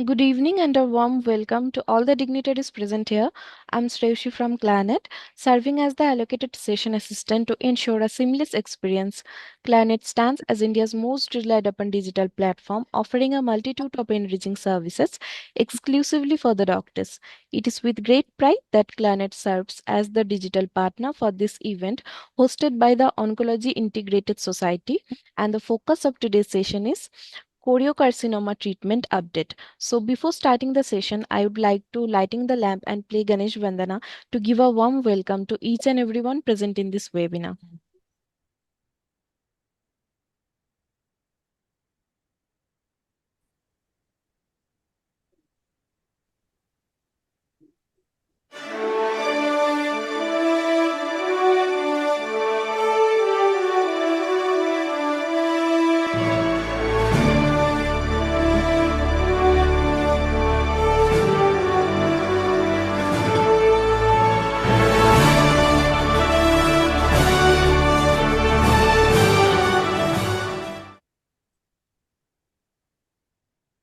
Good evening and a warm welcome to all the dignitaries present here. I'm Srevshi from Clarinet, serving as the allocated session assistant to ensure a seamless experience. Clarinet stands as India's most relied upon digital platform, offering a multitude of enriching services exclusively for the doctors. It is with great pride that Clarinet serves as the digital partner for this event hosted by the Oncology Integrated Society, and the focus of today's session is Choriocarcinoma treatment update. So before starting the session, I would like to lighting the lamp and play Ganesh Vandana to give a warm welcome to each and everyone present in this webinar.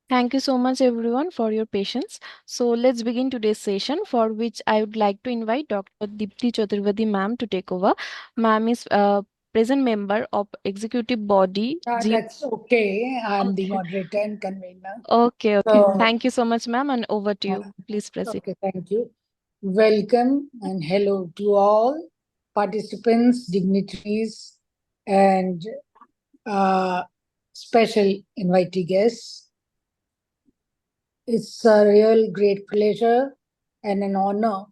Thank you so much everyone for your patience. So let's begin today's session, for which I would like to invite Dr. Deepti Chaturvedi ma'am to take over. Ma'am is present member of executive body G. That's okay. I'm the Okay. moderator and convener. Okay. So, Thank you so much, ma'am, and over to you. Please proceed. okay, thank you. Welcome and hello to all participants, dignitaries, and uh, special invitee guests. It's a real great pleasure and an honor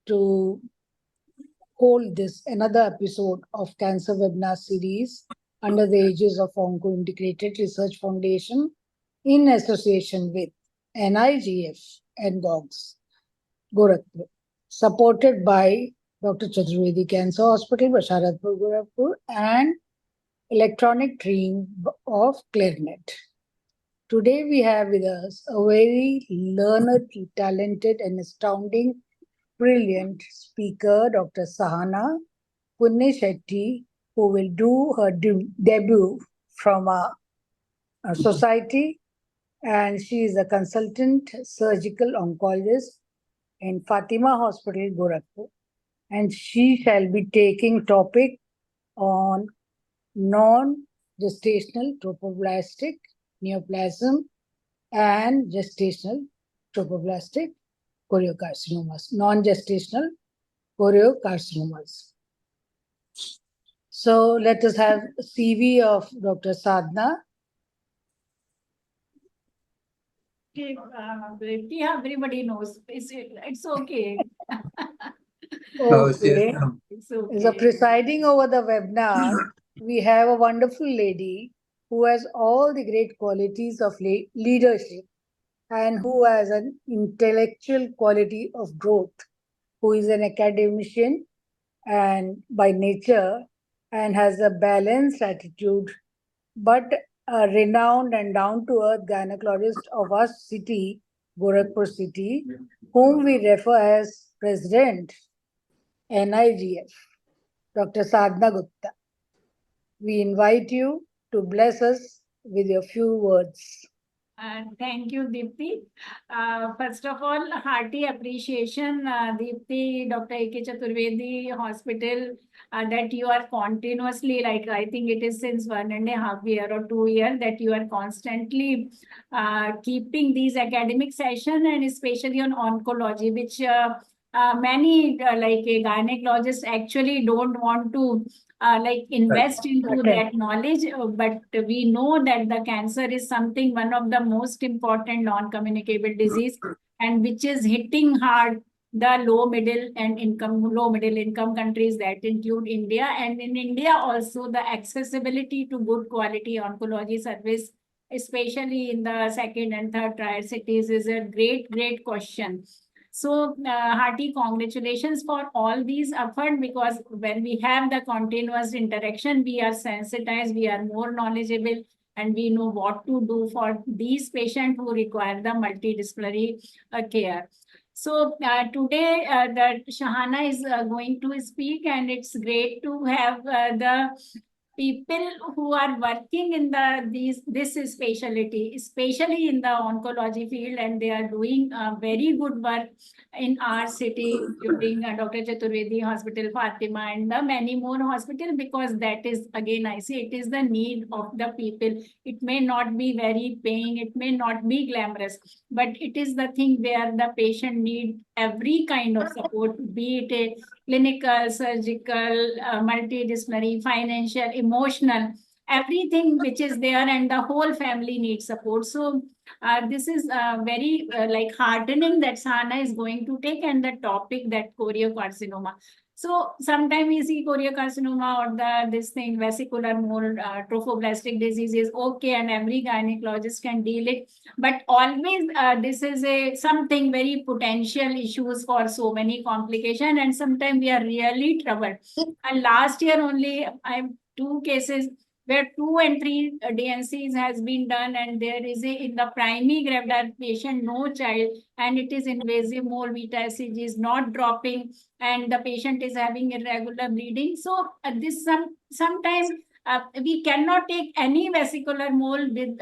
to hold this another episode of Cancer Webinar Series under the aegis of Onco Integrated Research Foundation in association with NIGF and GOGS, Gorakhpur, supported by Dr. Chaturvedi Cancer Hospital, Basharatpur, Gorakhpur, and electronic team of Clarinet. Today we have with us a very learned, talented, and astounding, brilliant speaker, Dr. Sahana Punne Shetty, who will do her debut from our society, and she is a consultant surgical oncologist in Fatima Hospital Gorakhpur, and she shall be taking topic on non-gestational trophoblastic neoplasm and gestational trophoblastic choriocarcinomas, non-gestational choriocarcinomas. So let us have a CV of Dr. Sadhna. Yeah, everybody knows. It's okay. Okay. It's okay. As a presiding over the webinar, we have a wonderful lady who has all the great qualities of leadership and who has an intellectual quality of growth, who is an academician and by nature and has a balanced attitude, but a renowned and down-to-earth gynecologist of our city, Gorakhpur city, whom we refer as President NIGF, Dr. Sadhna Gupta. We invite you to bless us with your few words. Thank you, Deepti. First of all, hearty appreciation, Deepti, Dr. A.K. Chaturvedi Hospital, that you are continuously, like I think it is since 1.5 years or 2 years, that you are constantly keeping these academic sessions, and especially on oncology, which many like gynecologists actually don't want to like invest into that knowledge, but we know that the cancer is something, one of the most important non-communicable disease, and which is hitting hard the low middle income countries, that include India. And in India also, the accessibility to good quality oncology service, especially in the second and third tier cities, is a great question. So, hearty congratulations for all these efforts, because when we have the continuous interaction, we are sensitized, we are more knowledgeable, and we know what to do for these patients who require the multidisciplinary care. So today, the Shahana is going to speak, and it's great to have the people who are working in this specialty, especially in the oncology field, and they are doing very good work in our city during Dr. Chaturvedi Hospital, Fatima, and the many more hospitals, because that is, again, I say it is the need of the people. It may not be very paying, it may not be glamorous, but it is the thing where the patient need every kind of support, be it a clinical, surgical, multidisciplinary, financial, emotional, everything which is there, and the whole family needs support. So this is very like heartening that Sahana is going to take, and the topic that choriocarcinoma. So sometimes we see choriocarcinoma or this thing vesicular mole trophoblastic disease is okay, and every gynecologist can deal it. But always this is a something very potential issues for so many complications, and sometimes we are really troubled. And last year only I have two cases where 2 and 3 DNCs has been done, and there is a in the primary gravid patient, no child, and it is invasive mole, beta HCG is not dropping, and the patient is having irregular bleeding. So this sometimes we cannot take any vesicular mole with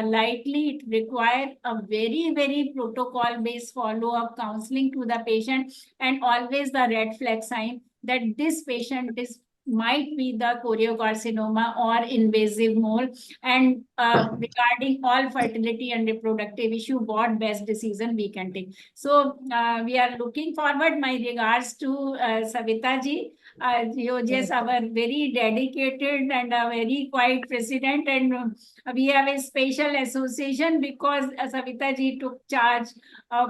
lightly. It requires a very protocol based follow up counseling to the patient, and always the red flag sign that this patient is might be the choriocarcinoma or invasive mole, and regarding all fertility and reproductive issue, what best decision we can take. So we are looking forward. My regards to Savita ji, GOGS, our very dedicated and a very quiet president, and we have a special association because Savita ji took charge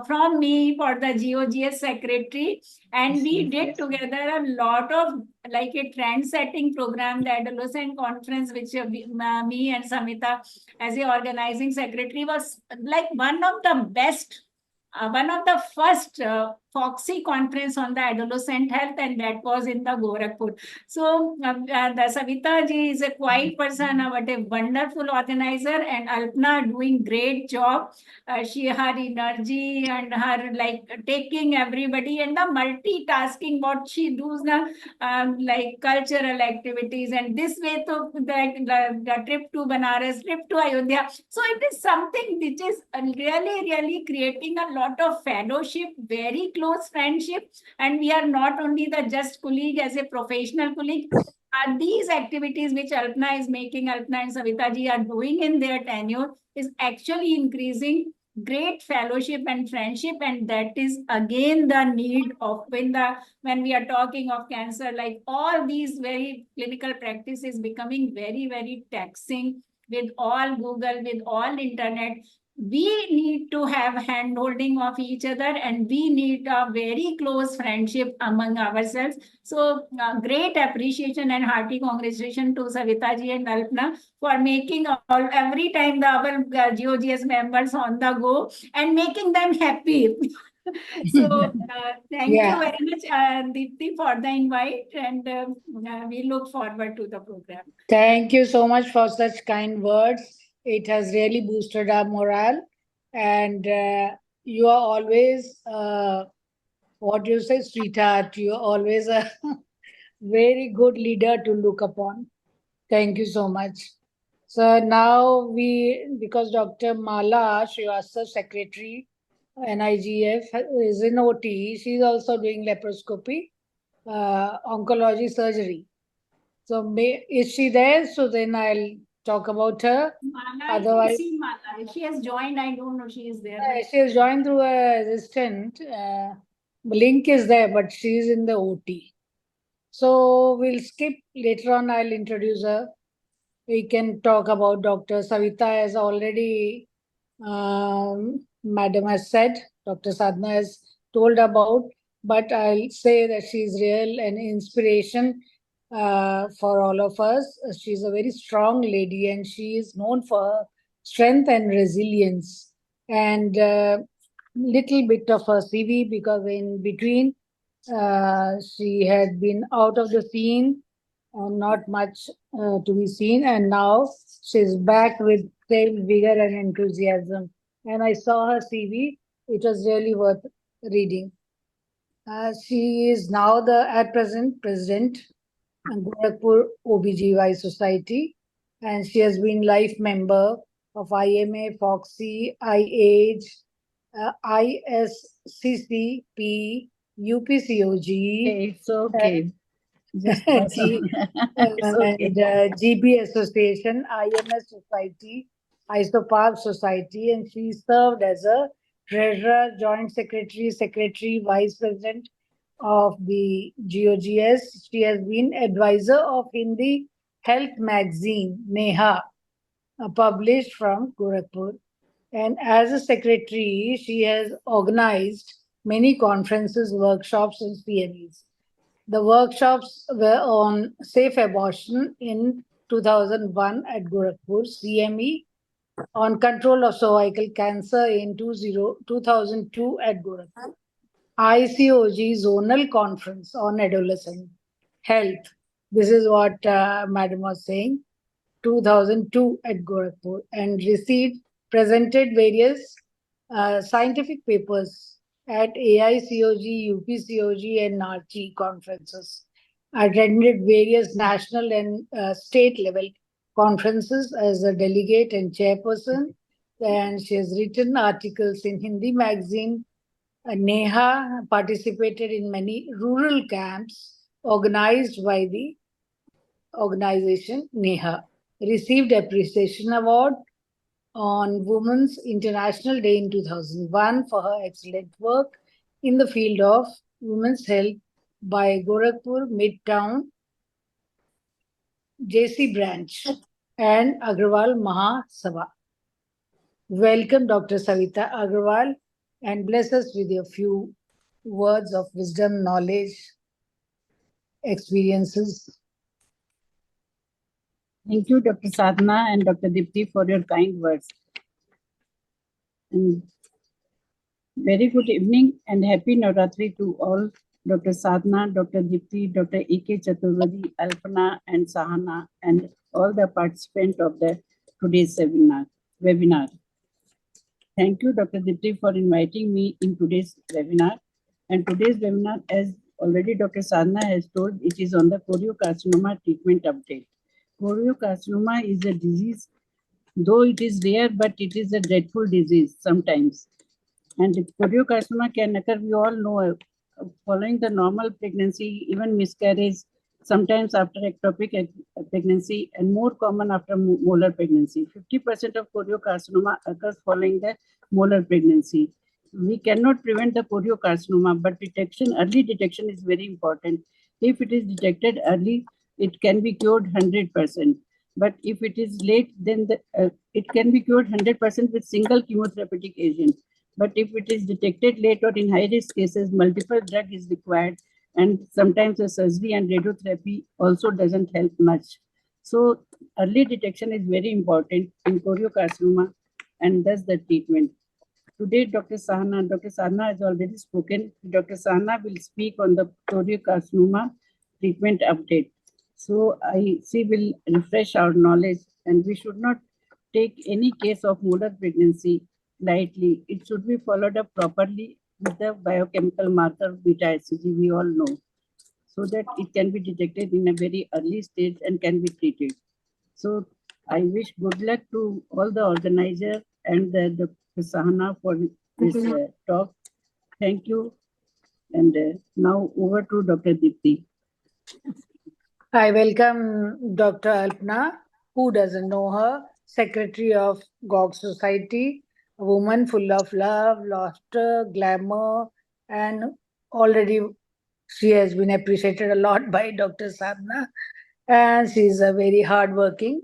from me for the GOGS secretary, and we did together a lot of like a trend setting program, the adolescent conference, which me and Samita as a organizing secretary was like one of the best, one of the first Foxy conference on the adolescent health, and that was in the Gorakhpur. So the Savita ji is a quiet person, but a wonderful organizer, and Alpna doing great job. She her energy and her like taking everybody, and the multitasking what she does now, like cultural activities, and this way to the trip to Banaras, trip to Ayodhya. So it is something which is really creating a lot of fellowship, very close friendship, and we are not only the just colleague as a professional colleague. These activities which Alpna is making, Alpna and Savita ji are doing in their tenure, is actually increasing great fellowship and friendship, and that is again the need of when we are talking of cancer, like all these very clinical practices becoming very taxing with all Google, with all internet. We need to have hand holding of each other, and we need a very close friendship among ourselves. So great appreciation and hearty congratulations to Savita ji and Alpna for making all every time the our GOGS members on the go and making them happy. So thank you very much, Deepti, for the invite, and we look forward to the program. Thank you so much for such kind words. It has really boosted our morale. And you are always, what you say, sweetheart. You are always a very good leader to look upon. Thank you so much. So now because Dr. Mala Shrivastava, Secretary, NIGF, is in OT, she's also doing laparoscopy, oncology surgery. So is she there? So then I'll talk about her. Mala, Otherwise, Mala. She has joined. I don't know. She is there. she has joined through a assistant. Link is there, but she's in the OT. So we'll skip. Later on, I'll introduce her. We can talk about Dr. Savita, as already Madam has said. Dr. Sadhna has told about, but I'll say that she's real an inspiration for all of us. She's a very strong lady, and she is known for her strength and resilience. And little bit of her CV, because in between she had been out of the scene and not much to be seen, and now she's back with same vigor and enthusiasm. And I saw her CV; it was really worth reading. She is now at present president Gorakhpur OBGY Society, and she has been life member of IMA, FOXY, IAGE, ISCCP, UPCOG, It's okay. Just pass on. G, It's okay. and GB Association, IMS Society, Isopark Society, and she served as a treasurer, joint secretary, secretary, vice president of the GOGS. She has been advisor of Hindi health magazine Neha, published from Gorakhpur. And as a secretary, she has organized many conferences, workshops, and CMEs. The workshops were on safe abortion in 2001 at Gorakhpur, CME on control of cervical cancer in 2002 at Gorakhpur, ICOG Zonal Conference on Adolescent Health. This is what Madam was saying. 2002 at Gorakhpur, and received presented various scientific papers at AICOG, UPCOG, and NARCHI conferences. Attended various national and state level conferences as a delegate and chairperson, and she has written articles in Hindi magazine. Neha participated in many rural camps organized by the organization Neha, received Appreciation Award on Women's International Day in 2001 for her excellent work in the field of women's health by Gorakhpur Midtown JC Branch and Agrawal Mahasabha. Welcome, Dr. Savita Agrawal, and bless us with your few words of wisdom, knowledge, experiences. Thank you, Dr. Sadhna and Dr. Dipti, for your kind words. And very good evening and happy Navratri to all. Dr. Sadhna, Dr. Dipti, Dr. A.K. Chaturvedi, Alpana, and Sahana, and all the participants of the today's webinar. Thank you, Dr. Dipti, for inviting me in today's webinar. And today's webinar, as already Dr. Sadhna has told, it is on the choriocarcinoma treatment update. Choriocarcinoma is a disease, though it is rare, but it is a dreadful disease sometimes. And choriocarcinoma can occur, we all know, following the normal pregnancy, even miscarriage, sometimes after ectopic pregnancy, and more common after molar pregnancy. 50% of choriocarcinoma occurs following the molar pregnancy. We cannot prevent the choriocarcinoma, but early detection is very important. If it is detected early, it can be cured 100%. But if it is late, then it can be cured 100% with single chemotherapeutic agent. But if it is detected late or in high-risk cases, multiple drug is required, and sometimes the surgery and radiotherapy also doesn't help much. So early detection is very important in choriocarcinoma, and thus the treatment. Today, Dr. Sahana has already spoken. Dr. Sahana will speak on the choriocarcinoma treatment update. So she will refresh our knowledge, and we should not take any case of molar pregnancy lightly. It should be followed up properly with the biochemical marker beta HCG, we all know, so that it can be detected in a very early stage and can be treated. So I wish good luck to all the organizers and the Sahana for this talk. Thank you. And now over to Dr. Dipti. I welcome Dr. Alpna, who doesn't know her, Secretary of GOGS Society, a woman full of love, laughter, glamour, and already she has been appreciated a lot by Dr. Sadhna, and she's a very hardworking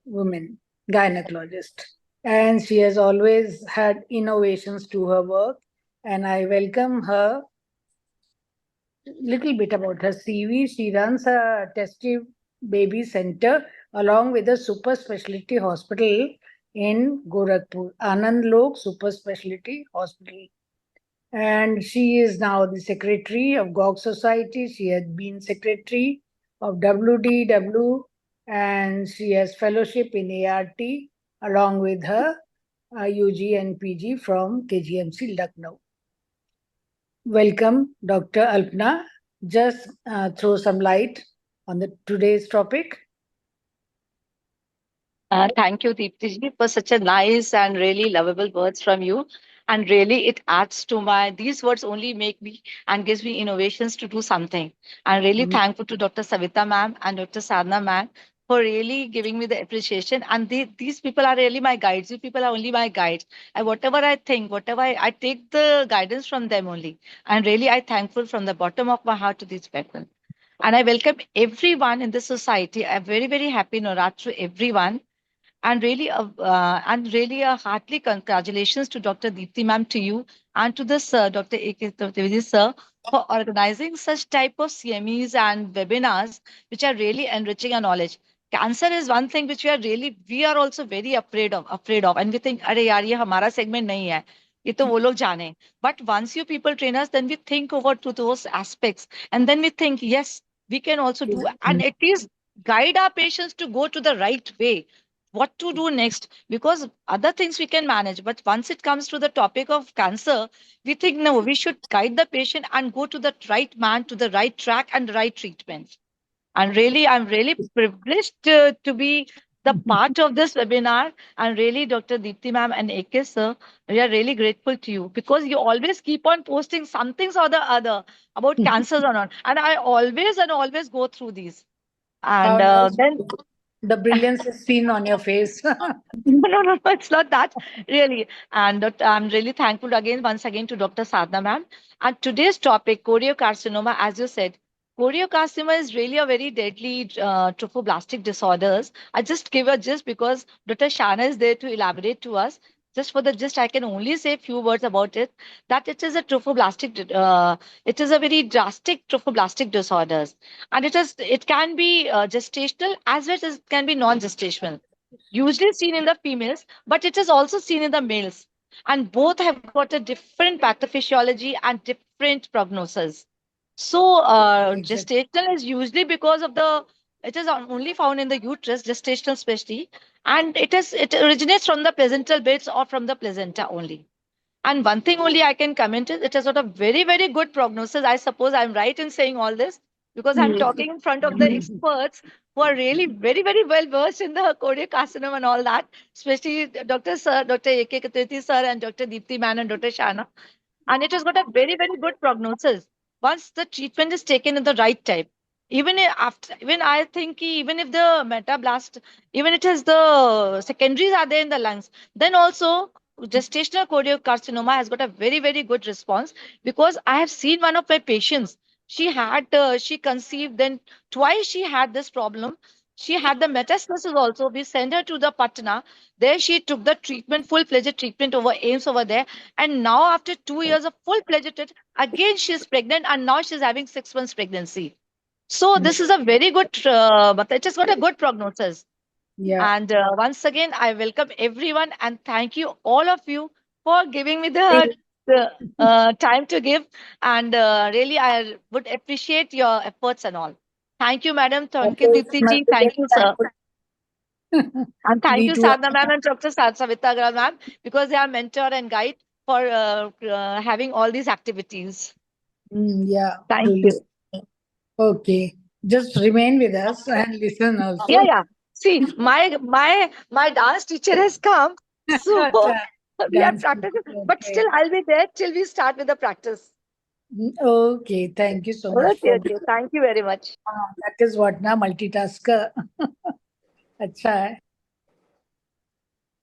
woman, gynecologist. And she has always had innovations to her work, and I welcome her. Little bit about her CV. She runs a testy baby center along with a super specialty hospital in Gorakhpur, Anand Lok Super Specialty Hospital. And she is now the secretary of GOG Society. She has been secretary of WDW, and she has fellowship in ART along with her UG and PG from KGMC Lucknow. Welcome, Dr. Alpna. Just throw some light on the today's topic. Thank you, Deepti, for such a nice and really lovable words from you. And really, it adds to these words only make me and gives me innovations to do something. I'm really Mm. thankful to Dr. Savita ma'am and Dr. Sadhna ma'am for really giving me the appreciation. And these people are really my guides. You people are only my guides. And whatever I think, whatever I take the guidance from them only. And really, I'm thankful from the bottom of my heart to these people. And I welcome everyone in the society. A very, very happy Navratri to everyone. And really a heartily congratulations to Dr. Deepti ma'am, to you and to this Dr. A.K. Chaturvedi sir for organizing such type of CMEs and webinars which are really enriching our knowledge. Cancer is one thing which we are also very afraid of, and we think, अरे यार ये हमारा segment नहीं है, ये तो वो लोग जाने. But once you people train us, then we think over to those aspects, and then we think, yes, we can also do, and at least guide our patients to go to the right way, what to do next, because other things we can manage, but once it comes to the topic of cancer, we think no, we should guide the patient and go to the right man, to the right track and the right treatment. And really, I'm really privileged to be the part of this webinar. And really, Dr. Deepti ma'am and AK sir, we are really grateful to you because you always keep on posting some things or the other about cancers or not, and I always go through these. How And nice. then The brilliance is seen on your face. no, it's not that really. And I'm really thankful again, once again, to Dr. Sadhna ma'am. And today's topic, choriocarcinoma, as you said, choriocarcinoma is really a very deadly trophoblastic disorders. I just give a gist because Dr. Shana is there to elaborate to us. Just for the gist, I can only say a few words about it. That it is a it is a very drastic trophoblastic disorders, and it can be gestational as well as it can be non-gestational, usually seen in the females, but it is also seen in the males. And both have got a different pathophysiology and different prognosis. So, Exactly. gestational is usually because of it is only found in the uterus, gestational especially, and it originates from the placental bits or from the placenta only. And one thing only I can comment is it has got a very, very good prognosis. I suppose I'm right in saying all this because I'm talking in front of the experts who are really very, very well versed in the choriocarcinoma and all that, especially Dr. Sir, Dr. A.K. Katirthi sir, and Dr. Deepti Man and Dr. Shana. And it has got a very, very good prognosis once the treatment is taken at the right time. Even I think even if the metablast, even it has the secondaries are there in the lungs, then also gestational choriocarcinoma has got a very, very good response because I have seen one of my patients. She conceived, then twice she had this problem. She had the metastasis also. We sent her to the Patna. There she took the treatment, full-fledged treatment over AIMS over there. And now after 2 years of full-fledged treatment, again she's pregnant and now she's having 6 months pregnancy. So this is a very good, but it has got a good prognosis. Yeah. And once again, I welcome everyone and thank you, all of you, for giving me the time to give. And really, I would appreciate your efforts and all. Thank you, madam. Thank you, Okay, Deepti must ji. be Thank very you, sir. thankful. And thank We you, too are. Sadhna ma'am and Dr. Savita Agrawal ma'am, because they are mentor and guide for having all these activities. Yeah, Thank truly. you. Okay. Just remain with us and listen Yeah, also. yeah. See, my dance teacher has come, so Acha, we are dance. practicing. But Okay. still, I'll be there till we start with the practice. Okay. Thank you so much Okay, for okay. Thank you very much. that is what na multitasker. अच्छा है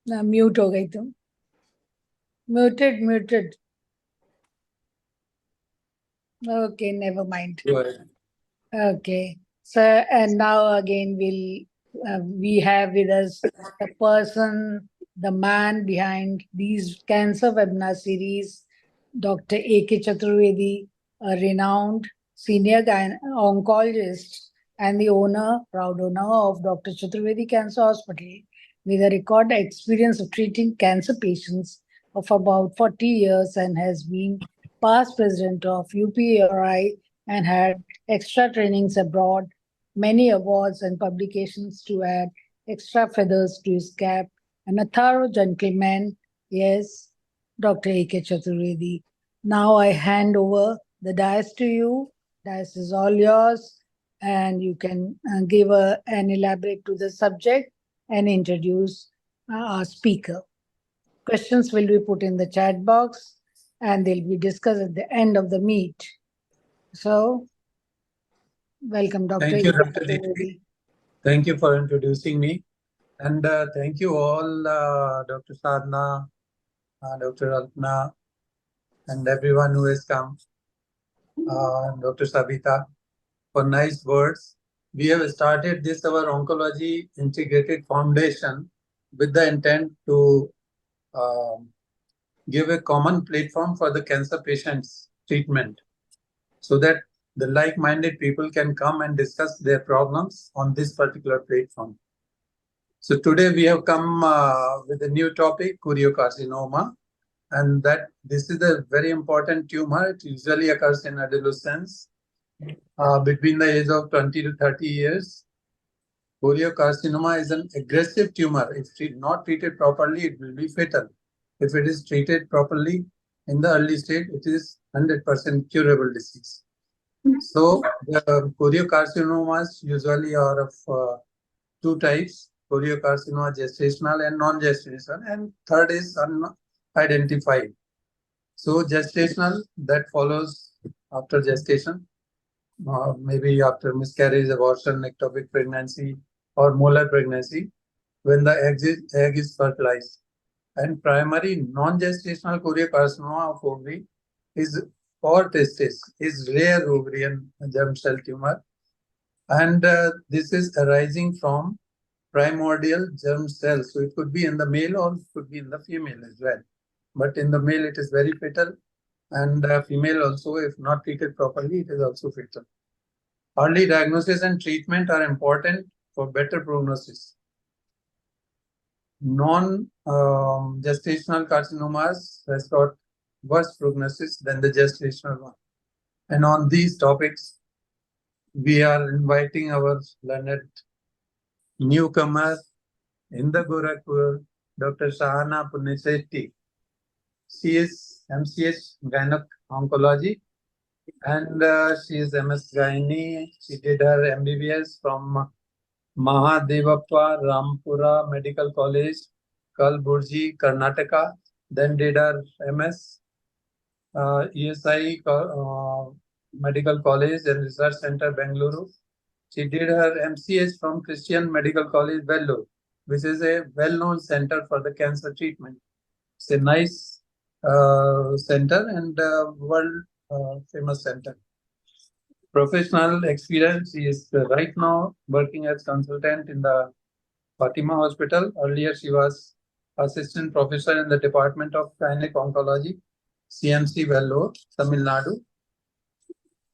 ना mute हो गई तुम muted okay, never mind. Okay, so and now again we have with us the person, the man behind these cancer webinar series, Dr. A.K. Chaturvedi, a renowned senior oncologist and the proud owner of Dr. Chaturvedi Cancer Hospital, with a record experience of treating cancer patients of about 40 years and has been past president of UPRI and had extra trainings abroad, many awards and publications to add extra feathers to his cap, and a thorough gentleman, yes, Dr. A.K. Chaturvedi. Now I hand over the dais to you. Dais is all yours. and you can give an elaborate to the subject and introduce our speaker. Questions will be put in the chat box and they'll be discussed at the end of the meet. So, welcome, Dr. Thank you, Eka Dr. Chaturvedi. Deepti. Thank you for introducing me. And thank you all, Dr. Sadhna, Dr. Alpana, and everyone who has come, Dr. Sabita, for nice words. We have started this, our Oncology Integrated Foundation, with the intent to give a common platform for the cancer patients' treatment, so that the like-minded people can come and discuss their problems on this particular platform. So today we have come with a new topic, choriocarcinoma, and that this is a very important tumor. It usually occurs in adolescents between the age of 20 to 30 years. Choriocarcinoma is an aggressive tumor. If not treated properly, it will be fatal. If it is treated properly in the early stage, it is 100% curable disease. So the choriocarcinomas usually are of two types: choriocarcinoma gestational and non-gestational, and third is unidentified. So gestational, that follows after gestation, maybe after miscarriage, abortion, ectopic pregnancy, or molar pregnancy, when the egg is fertilized. And primary non-gestational choriocarcinoma of ovary is or testis, is rare ovarian germ cell tumor, and this is arising from primordial germ cells. So it could be in the male or it could be in the female as well. But in the male, it is very fatal, and female also, if not treated properly, it is also fatal. Early diagnosis and treatment are important for better prognosis. Non-gestational carcinomas has got worse prognosis than the gestational one. And on these topics, we are inviting our learned newcomer in the Gorakhpur, Dr. Sahana Punne Shetty. She is MCH Gynec Oncology, and she is MS Gynae. She did her MBBS from Mahadevappa Rampura Medical College, Kalburgi, Karnataka. Then did her MS ESI Medical College and Research Center, Bengaluru. She did her MCH from Christian Medical College, Vellore, which is a well-known center for the cancer treatment. It's a nice center and world famous center. Professional experience, she is right now working as consultant in the Fatima Hospital. Earlier, she was assistant professor in the Department of Gynec Oncology, CMC Vellore, Tamil Nadu.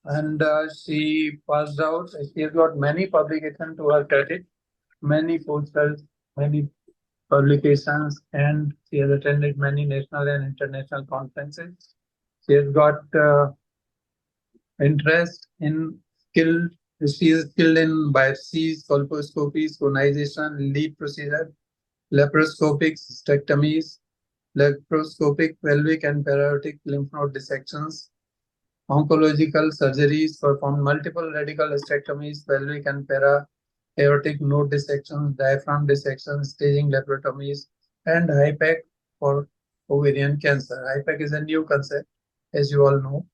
And she passed out. She has got many publications to her credit, many posters, many publications, and she has attended many national and international conferences. She has got interest in skilled. She is skilled in biopsies, colposcopies, conization, lead procedure, laparoscopic cystectomies, laparoscopic pelvic and para-aortic lymph node dissections, oncological surgeries, performed multiple radical hysterectomies, pelvic and para-aortic node dissections, diaphragm dissections, staging laparotomies, and HIPEC for ovarian cancer. HIPEC is a new concept, as you all know.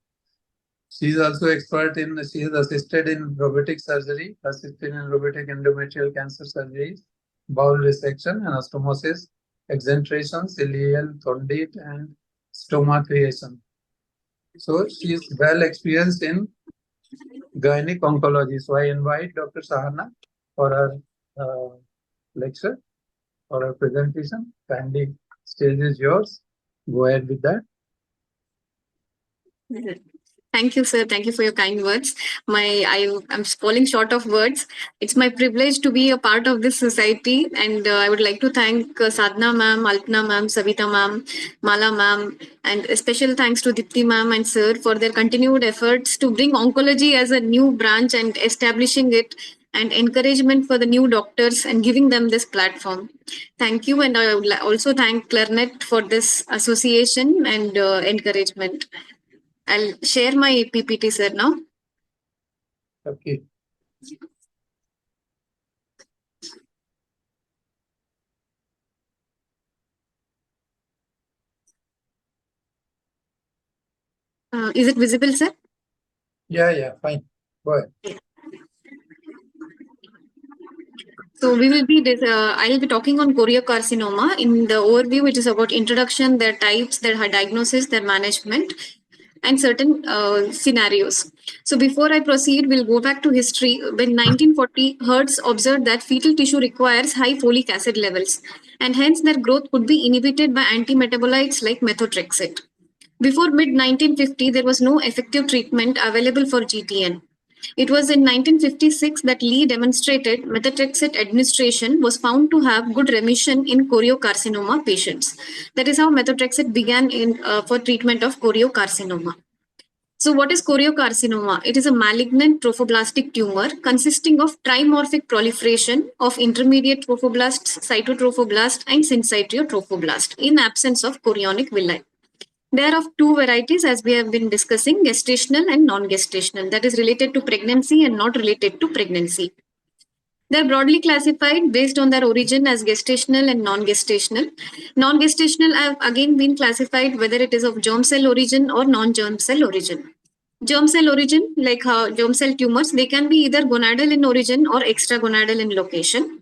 She is also expert in, she has assisted in robotic surgery, assisted in robotic endometrial cancer surgeries, bowel resection, anastomosis, exentration, ileal, thondite, and stoma creation. So she is well experienced in gynec oncology. So I invite Dr. Sahana for her lecture, for her presentation. Kindly, stage is yours. Go ahead with that. Thank you, sir. Thank you for your kind words. I'm falling short of words. It's my privilege to be a part of this society, and I would like to thank Sadhna ma'am, Alpana ma'am, Savita ma'am, Mala ma'am, and a special thanks to Dipti ma'am and sir for their continued efforts to bring oncology as a new branch and establishing it, and encouragement for the new doctors and giving them this platform. Thank you, and I would also thank Clarinet for this association and encouragement. I'll share my PPT, sir, now. Okay. Is it visible, sir? Yeah, fine. Go ahead. So we will be I'll be talking on choriocarcinoma. In the overview, it is about introduction, their types, their diagnosis, their management, and certain scenarios. So before I proceed, we'll go back to history. When 1940, Hertz observed that fetal tissue requires high folic acid levels, and hence their growth could be inhibited by antimetabolites like methotrexate. Before mid 1950, there was no effective treatment available for GTN. It was in 1956 that Lee demonstrated methotrexate administration was found to have good remission in choriocarcinoma patients. That is how methotrexate began for treatment of choriocarcinoma. So what is choriocarcinoma? It is a malignant trophoblastic tumor consisting of trimorphic proliferation of intermediate trophoblasts, cytotrophoblast, and syncytial trophoblast in absence of chorionic villi. There are of two varieties, as we have been discussing, gestational and non-gestational, that is related to pregnancy and not related to pregnancy. They are broadly classified based on their origin as gestational and non-gestational. Non-gestational have again been classified whether it is of germ cell origin or non-germ cell origin. Germ cell origin, like germ cell tumors, they can be either gonadal in origin or extragonadal in location,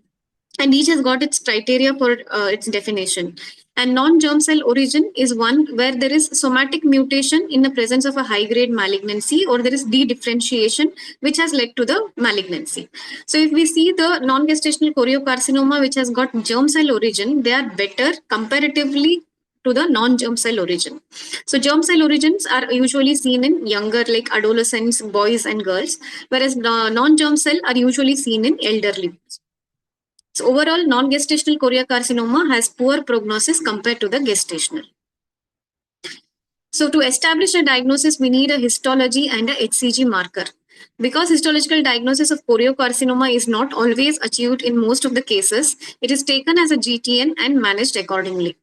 and each has got its criteria for its definition. And non-germ cell origin is one where there is somatic mutation in the presence of a high-grade malignancy, or there is dedifferentiation which has led to the malignancy. So if we see the non-gestational choriocarcinoma which has got germ cell origin, they are better comparatively to the non-germ cell origin. So germ cell origins are usually seen in younger, like adolescents, boys and girls, whereas non-germ cell are usually seen in elderly. So overall, non-gestational choriocarcinoma has poor prognosis compared to the gestational. So to establish a diagnosis, we need a histology and a HCG marker. Because histological diagnosis of choriocarcinoma is not always achieved in most of the cases, it is taken as a GTN and managed accordingly.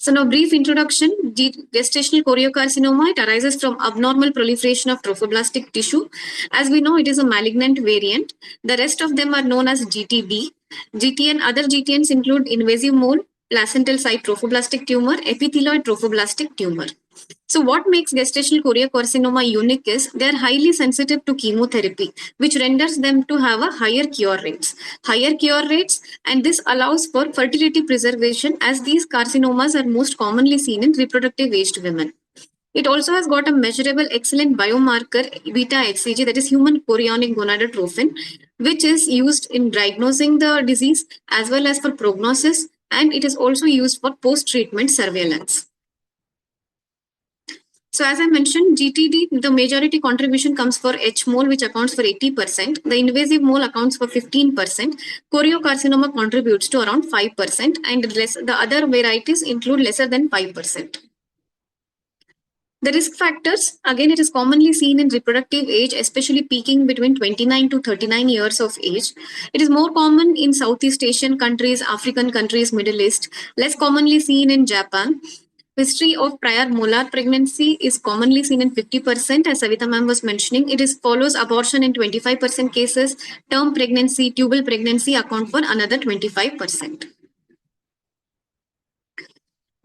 So now brief introduction. Gestational choriocarcinoma, it arises from abnormal proliferation of trophoblastic tissue. As we know, it is a malignant variant. The rest of them are known as GTB. GTN, other GTNs include invasive mole, placental site trophoblastic tumor, epithelioid trophoblastic tumor. So what makes gestational choriocarcinoma unique is they are highly sensitive to chemotherapy, which renders them to have a higher cure rates. And this allows for fertility preservation, as these carcinomas are most commonly seen in reproductive aged women. It also has got a measurable excellent biomarker, beta HCG, that is human chorionic gonadotrophin, which is used in diagnosing the disease as well as for prognosis, and it is also used for post-treatment surveillance. So as I mentioned, GTD, the majority contribution comes for H mole, which accounts for 80%. The invasive mole accounts for 15%. Choriocarcinoma contributes to around 5%, and the other varieties include lesser than 5%. The risk factors, again, it is commonly seen in reproductive age, especially peaking between 29 to 39 years of age. It is more common in Southeast Asian countries, African countries, Middle East, less commonly seen in Japan. History of prior molar pregnancy is commonly seen in 50%, as Savita ma'am was mentioning. It follows abortion in 25% cases. Term pregnancy, tubal pregnancy account for another 25%.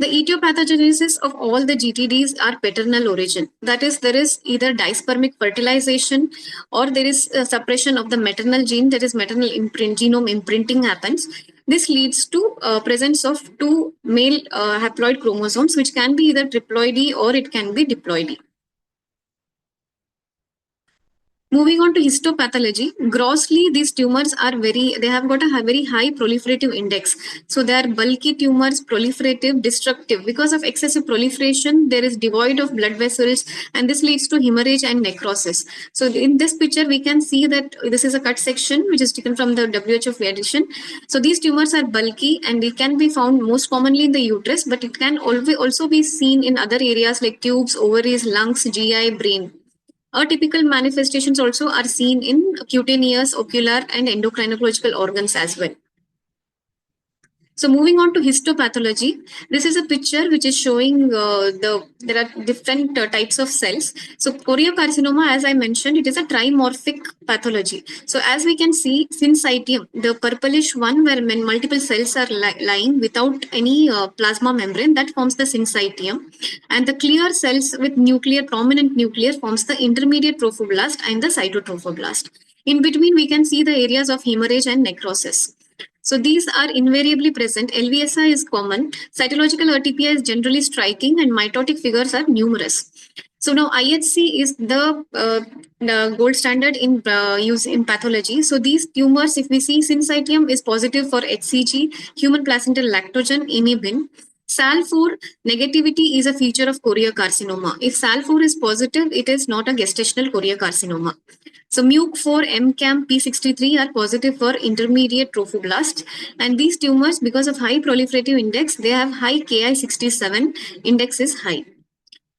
The etiopathogenesis of all the GTDs are paternal origin. That is, there is either dispermic fertilization or there is a suppression of the maternal gene, that is maternal genome imprinting happens. This leads to presence of two male haploid chromosomes, which can be either triploidy or it can be diploidy. Moving on to histopathology, grossly these tumors are they have got a very high proliferative index. So they are bulky tumors, proliferative, destructive. Because of excessive proliferation, there is devoid of blood vessels, and this leads to hemorrhage and necrosis. So in this picture, we can see that this is a cut section which is taken from the WHO edition. So these tumors are bulky and it can be found most commonly in the uterus, but it can also be seen in other areas like tubes, ovaries, lungs, GI, brain. Atypical manifestations also are seen in cutaneous, ocular, and endocrinological organs as well. So moving on to histopathology, this is a picture which is showing there are different types of cells. So choriocarcinoma, as I mentioned, it is a trimorphic pathology. So as we can see, syncytium, the purplish one where multiple cells are lying without any plasma membrane, that forms the syncytium. And the clear cells with prominent nuclear forms the intermediate trophoblast and the cytotrophoblast. In between, we can see the areas of hemorrhage and necrosis. So these are invariably present. LVSI is common. Cytological RTPI is generally striking and mitotic figures are numerous. So now IHC is the gold standard in use in pathology. So these tumors, if we see syncytium is positive for HCG, human placental lactogen, inhibin. SAL4 negativity is a feature of choriocarcinoma. If SAL4 is positive, it is not a gestational choriocarcinoma. So MUC4, MCAM, P63 are positive for intermediate trophoblast. And these tumors, because of high proliferative index, they have high Ki67, index is high.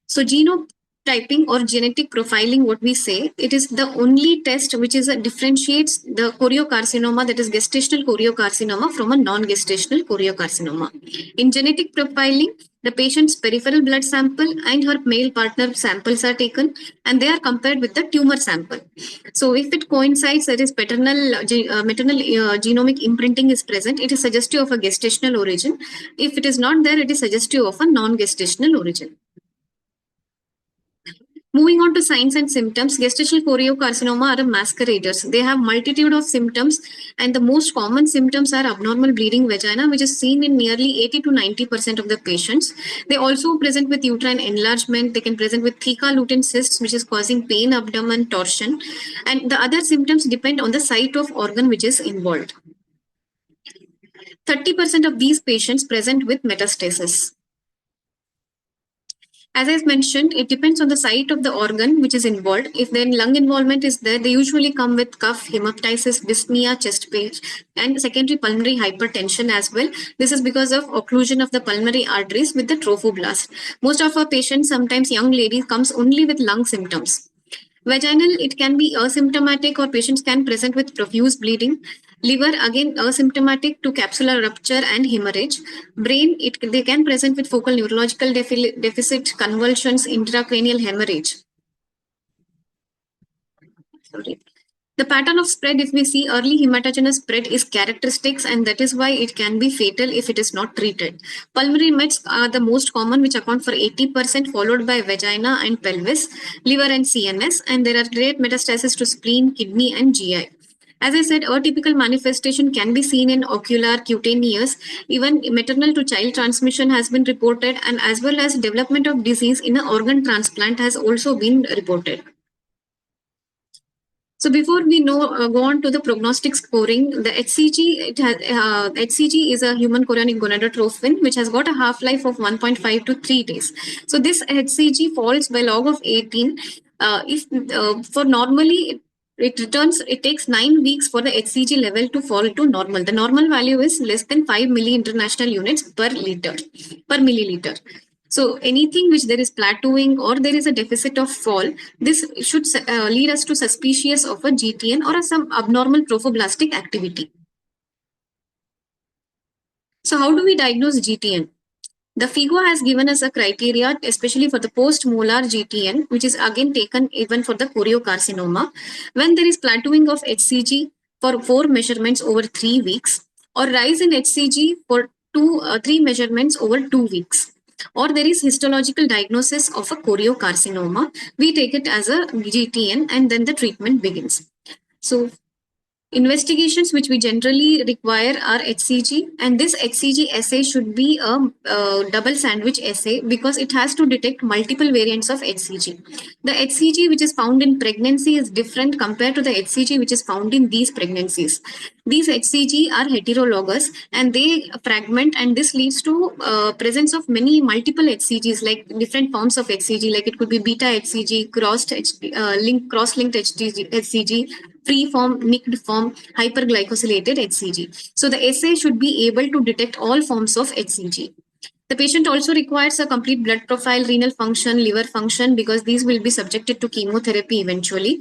So genotyping or genetic profiling, what we say, it is the only test which is differentiates the choriocarcinoma, that is gestational choriocarcinoma, from a non-gestational choriocarcinoma. In genetic profiling, the patient's peripheral blood sample and her male partner samples are taken and they are compared with the tumor sample. So if it coincides, that is maternal genomic imprinting is present, it is suggestive of a gestational origin. If it is not there, it is suggestive of a non-gestational origin. Moving on to signs and symptoms, gestational choriocarcinoma are masqueraders. They have multitude of symptoms, and the most common symptoms are abnormal bleeding vagina, which is seen in nearly 80 to 90% of the patients. They also present with uterine enlargement. They can present with theca lutein cysts, which is causing pain, abdomen, torsion. And the other symptoms depend on the site of organ which is involved. 30% of these patients present with metastasis. As I mentioned, it depends on the site of the organ which is involved. If then lung involvement is there, they usually come with cough, hemoptysis, dyspnea, chest pain, and secondary pulmonary hypertension as well. This is because of occlusion of the pulmonary arteries with the trophoblast. Most of our patients, sometimes young ladies, comes only with lung symptoms. Vaginal, it can be asymptomatic or patients can present with profuse bleeding. Liver, again, asymptomatic to capsular rupture and hemorrhage. Brain, they can present with focal neurological deficit, convulsions, intracranial hemorrhage. Sorry. The pattern of spread, if we see early hematogenous spread, is characteristics, and that is why it can be fatal if it is not treated. Pulmonary mets are the most common, which account for 80%, followed by vagina and pelvis, liver and CNS, and there are great metastasis to spleen, kidney, and GI. As I said, atypical manifestation can be seen in ocular, cutaneous, even maternal to child transmission has been reported, and as well as development of disease in an organ transplant has also been reported. So before we go on to the prognostic scoring, the HCG, HCG is a human chorionic gonadotrophin, which has got a half-life of 1.5 to 3 days. So this HCG falls by log of 18. For normally, it takes 9 weeks for the HCG level to fall to normal. The normal value is less than 5 milli-international units per milliliter. So anything which there is plateauing or there is a deficit of fall, this should lead us to suspicious of a GTN or some abnormal trophoblastic activity. So how do we diagnose GTN? The FIGO has given us a criteria, especially for the post-molar GTN, which is again taken even for the choriocarcinoma. When there is plateauing of HCG for 4 measurements over 3 weeks, or rise in HCG for 3 measurements over 2 weeks, or there is histological diagnosis of a choriocarcinoma, we take it as a GTN and then the treatment begins. So investigations which we generally require are HCG, and this HCG assay should be a double sandwich assay because it has to detect multiple variants of HCG. The HCG which is found in pregnancy is different compared to the HCG which is found in these pregnancies. These HCG are heterologous and they fragment, and this leads to presence of multiple HCGs, like different forms of HCG, like it could be beta HCG, cross-linked HCG, free form, nicked form, hyperglycosylated HCG. So the assay should be able to detect all forms of HCG. The patient also requires a complete blood profile, renal function, liver function, because these will be subjected to chemotherapy eventually.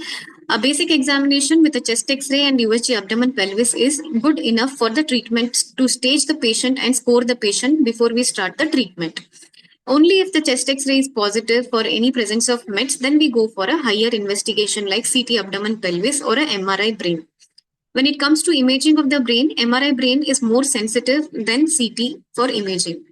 A basic examination with a chest X-ray and USG abdomen pelvis is good enough for the treatment to stage the patient and score the patient before we start the treatment. Only if the chest X-ray is positive for any presence of mets, then we go for a higher investigation like CT abdomen pelvis or a MRI brain. When it comes to imaging of the brain, MRI brain is more sensitive than CT for imaging.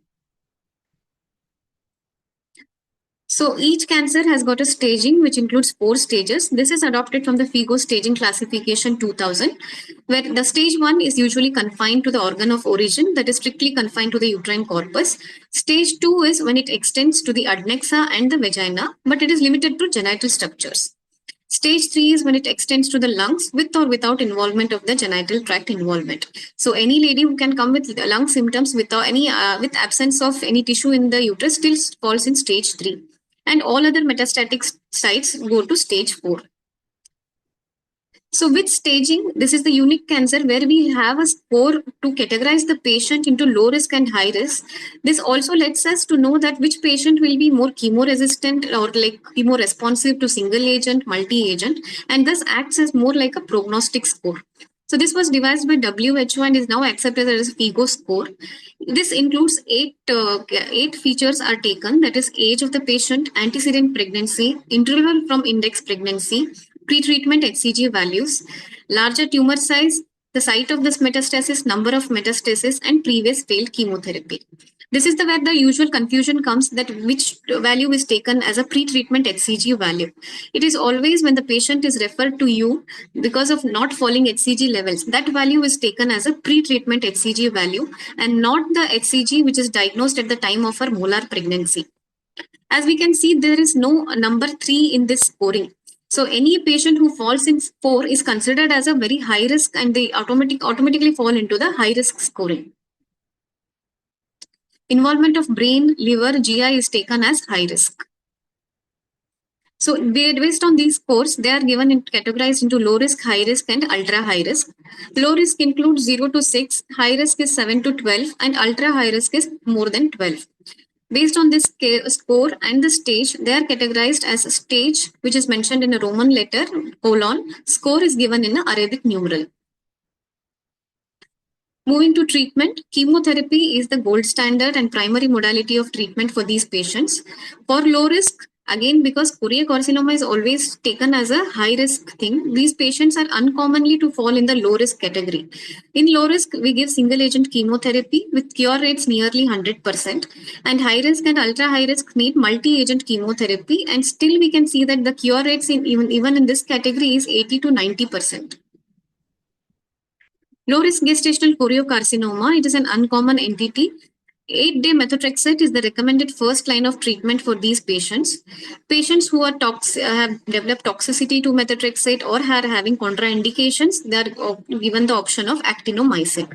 So each cancer has got a staging which includes 4 stages. This is adopted from the FIGO staging classification 2000, where the stage 1 is usually confined to the organ of origin, that is strictly confined to the uterine corpus. Stage 2 is when it extends to the adnexa and the vagina, but it is limited to genital structures. Stage 3 is when it extends to the lungs with or without involvement of the genital tract involvement. So any lady who can come with lung symptoms without any with absence of any tissue in the uterus still falls in stage 3. And all other metastatic sites go to stage 4. So with staging, this is the unique cancer where we have a score to categorize the patient into low risk and high risk. This also lets us to know that which patient will be more chemo resistant or like chemo responsive to single agent, multi-agent, and thus acts as more like a prognostic score. So this was devised by WHO and is now accepted as a FIGO score. This includes 8 features are taken, that is age of the patient, antecedent pregnancy, interval from index pregnancy, pre-treatment HCG values, larger tumor size, the site of this metastasis, number of metastasis, and previous failed chemotherapy. This is where the usual confusion comes, that which value is taken as a pre-treatment HCG value. It is always when the patient is referred to you because of not falling HCG levels, that value is taken as a pre-treatment HCG value and not the HCG which is diagnosed at the time of her molar pregnancy. As we can see, there is no number 3 in this scoring. So any patient who falls in 4 is considered as a very high risk and they automatically fall into the high risk scoring. Involvement of brain, liver, GI is taken as high risk. So based on these scores, they are given and categorized into low risk, high risk, and ultra high risk. Low risk includes 0 to 6, high risk is 7 to 12, and ultra high risk is more than 12. Based on this score and the stage, they are categorized as a stage, which is mentioned in a Roman letter, colon. Score is given in an Arabic numeral. Moving to treatment, chemotherapy is the gold standard and primary modality of treatment for these patients. For low risk, again, because choriocarcinoma is always taken as a high risk thing, these patients are uncommonly to fall in the low risk category. In low risk, we give single agent chemotherapy with cure rates nearly 100%, and high risk and ultra high risk need multi-agent chemotherapy, and still we can see that the cure rates even in this category is 80 to 90%. Low risk gestational choriocarcinoma, it is an uncommon entity. 8-day methotrexate is the recommended first line of treatment for these patients. Patients who are have developed toxicity to methotrexate or are having contraindications, they are given the option of actinomycin.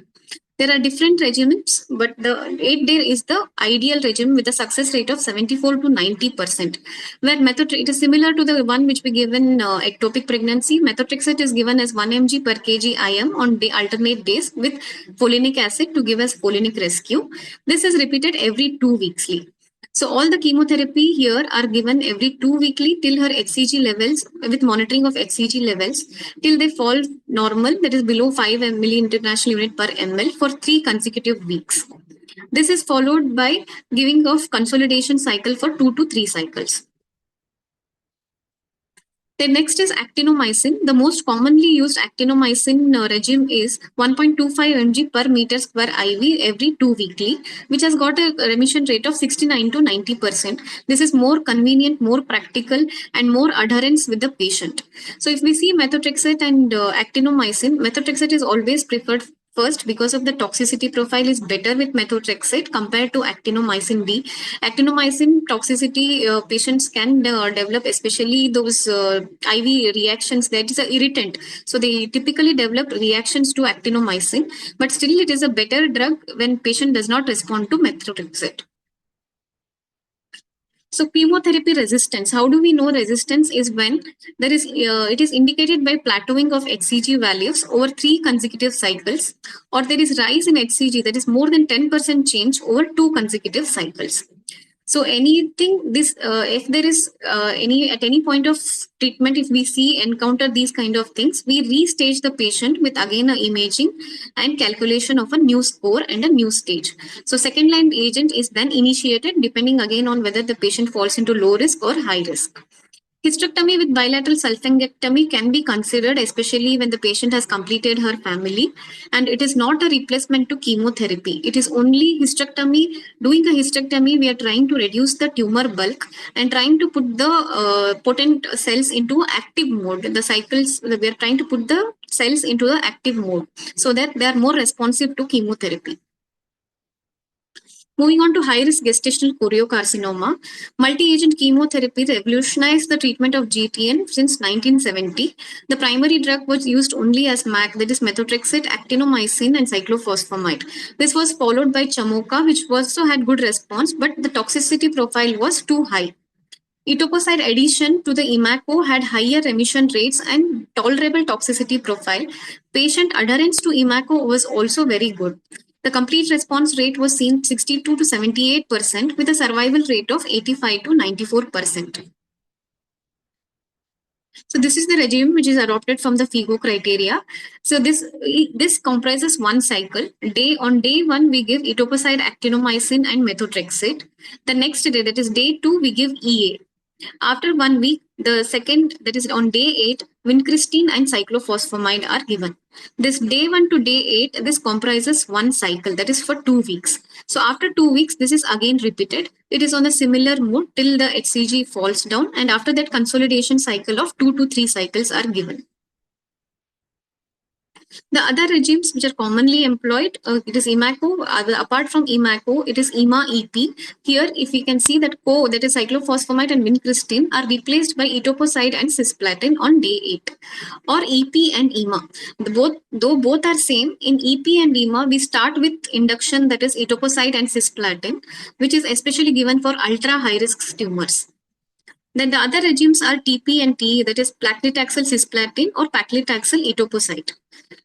There are different regimens, but the 8-day is the ideal regimen with a success rate of 74 to 90%. Where it is similar to the one which we give in ectopic pregnancy. Methotrexate is given as 1 mg per kg IM on alternate days with folinic acid to give us folinic rescue. This is repeated every 2 weekly. So all the chemotherapy here are given every 2 weekly till her HCG levels, with monitoring of HCG levels, till they fall normal, that is below 5 milli-international unit per ml for 3 consecutive weeks. This is followed by giving of consolidation cycle for 2 to 3 cycles. The next is actinomycin. The most commonly used actinomycin regime is 1.25 mg per meter square IV every 2 weekly, which has got a remission rate of 69 to 90%. This is more convenient, more practical, and more adherence with the patient. So if we see methotrexate and actinomycin, methotrexate is always preferred first because of the toxicity profile is better with methotrexate compared to actinomycin D. Actinomycin toxicity patients can develop, especially those IV reactions. That is an irritant. So they typically develop reactions to actinomycin, but still it is a better drug when patient does not respond to methotrexate. So chemotherapy resistance, how do we know resistance is when there is it is indicated by plateauing of HCG values over 3 consecutive cycles, or there is rise in HCG, that is more than 10% change over 2 consecutive cycles. So anything this, if there is any point of treatment, if we encounter these kind of things, we restage the patient with again a imaging and calculation of a new score and a new stage. So second line agent is then initiated depending again on whether the patient falls into low risk or high risk. Hysterectomy with bilateral salpingectomy can be considered, especially when the patient has completed her family, and it is not a replacement to chemotherapy. It is only hysterectomy. Doing a hysterectomy, we are trying to reduce the tumor bulk and trying to put the potent cells into active mode. The cycles, we are trying to put the cells into the active mode so that they are more responsive to chemotherapy. Moving on to high-risk gestational choriocarcinoma, multi-agent chemotherapy revolutionized the treatment of GTN since 1970. The primary drug was used only as MAC, that is methotrexate, actinomycin, and cyclophosphamide. This was followed by Chamoka, which also had good response, but the toxicity profile was too high. Etoposide addition to the imaco had higher remission rates and tolerable toxicity profile. Patient adherence to imaco was also very good. The complete response rate was seen 62 to 78% with a survival rate of 85 to 94%. So this is the regime which is adopted from the FIGO criteria. So this comprises one cycle. On day 1, we give etoposide, actinomycin, and methotrexate. The next day, that is day 2, we give EA. After 1 week, the second, that is on day 8, vincristine and cyclophosphamide are given. This day 1 to day 8, this comprises one cycle, that is for 2 weeks. So after 2 weeks, this is again repeated. It is on a similar mode till the HCG falls down, and after that consolidation cycle of 2 to 3 cycles are given. The other regimes which are commonly employed, it is imaco. Apart from imaco, it is ema-ep. Here, if we can see that that is cyclophosphamide and vincristine, are replaced by etoposide and cisplatin on day 8. Or EP and EMA. Though both are same, in EP and EMA, we start with induction, that is etoposide and cisplatin, which is especially given for ultra high-risk tumors. Then the other regimes are TP and TE, that is paclitaxel cisplatin or paclitaxel etoposide.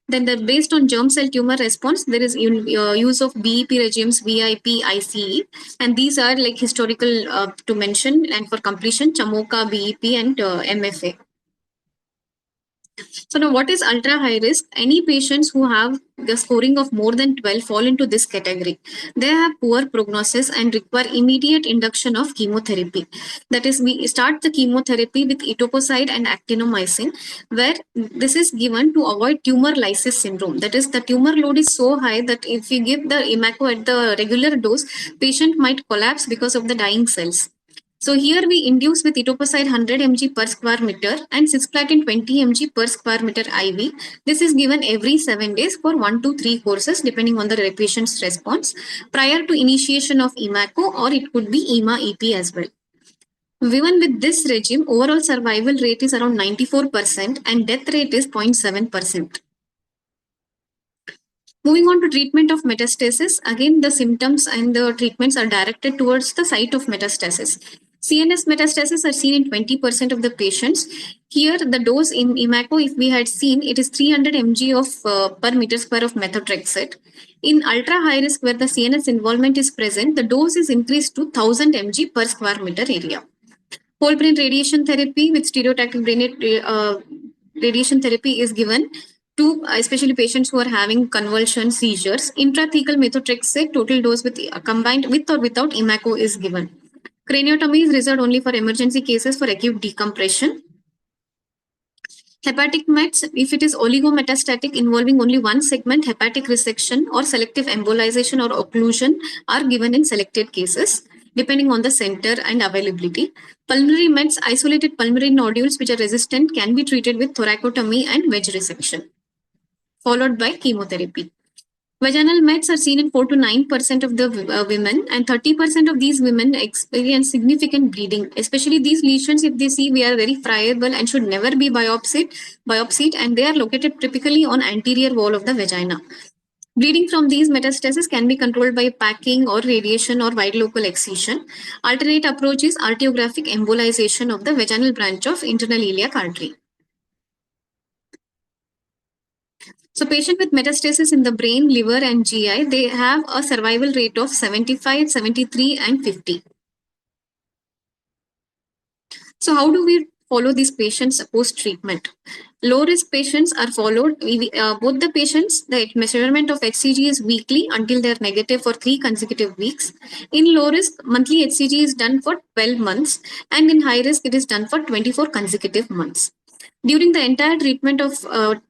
Then based on germ cell tumor response, there is use of BEP regimes, VIP, ICE, and these are like historical to mention, and for completion, Chamoka, BEP, and MFA. So now what is ultra high risk? Any patients who have the scoring of more than 12 fall into this category. They have poor prognosis and require immediate induction of chemotherapy. That is, we start the chemotherapy with etoposide and actinomycin, where this is given to avoid tumor lysis syndrome. That is, the tumor load is so high that if we give the imaco at the regular dose, patient might collapse because of the dying cells. So here we induce with etoposide 100 mg per square meter and cisplatin 20 mg per square meter IV. This is given every 7 days for 1 to 3 courses depending on the patient's response prior to initiation of imaco, or it could be EMA-EP as well. Even with this regime, overall survival rate is around 94% and death rate is 0.7%. Moving on to treatment of metastasis, again the symptoms and the treatments are directed towards the site of metastasis. CNS metastasis are seen in 20% of the patients. Here, the dose in imaco, if we had seen, it is 300 mg of per meter square of methotrexate. In ultra high risk, where the CNS involvement is present, the dose is increased to 1000 mg per square meter area. Whole brain radiation therapy with stereotactic brain radiation therapy is given to especially patients who are having convulsion seizures. Intrathecal methotrexate total dose with combined with or without imaco is given. Craniotomy is reserved only for emergency cases for acute decompression. Hepatic mets, if it is oligometastatic involving only one segment, hepatic resection or selective embolization or occlusion are given in selected cases, depending on the center and availability. Pulmonary mets, isolated pulmonary nodules which are resistant, can be treated with thoracotomy and wedge resection, followed by chemotherapy. Vaginal mets are seen in 4 to 9% of the women, and 30% of these women experience significant bleeding. Especially these lesions, if they see, we are very friable and should never be biopsied, and they are located typically on anterior wall of the vagina. Bleeding from these metastases can be controlled by packing or radiation or wide local excision. Alternate approach is arteriographic embolization of the vaginal branch of internal iliac artery. So patient with metastasis in the brain, liver, and GI, they have a survival rate of 75, 73, and 50. So how do we follow these patients post-treatment? Low-risk patients are followed. Both the patients, the measurement of HCG is weekly until they are negative for 3 consecutive weeks. In low-risk, monthly HCG is done for 12 months, and in high-risk, it is done for 24 consecutive months. During the entire treatment of